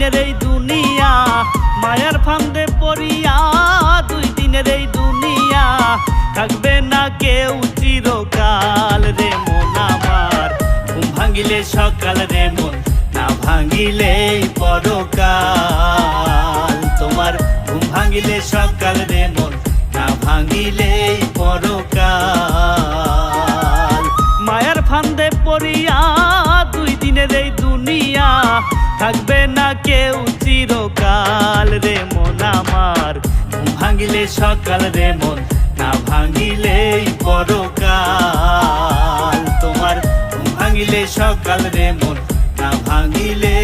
দিনের এই দুনিয়া, মায়ার ফান্দে পড়িয়া 2 দিনের এই দুনিয়া, থাকবে না কেউ চিরকাল রে মন আমার। ঘুম ভাঙিলে সকাল রে মন, না ভাঙিলে পরকাল। তোমার ঘুম ভাঙিলে সকাল রে মন, না ভাঙিলে পরকাল। মায়ার ফান্দে পড়িয়া 2 দিনের এই দুনিয়া, থাকবে না কেউ চিরকাল রে মন আমার। ঘুম ভাঙিলে সকাল রে মন, না ভাঙিলে পরকাল। তোমার ঘুম ভাঙিলে সকাল রে মন, না ভাঙিলে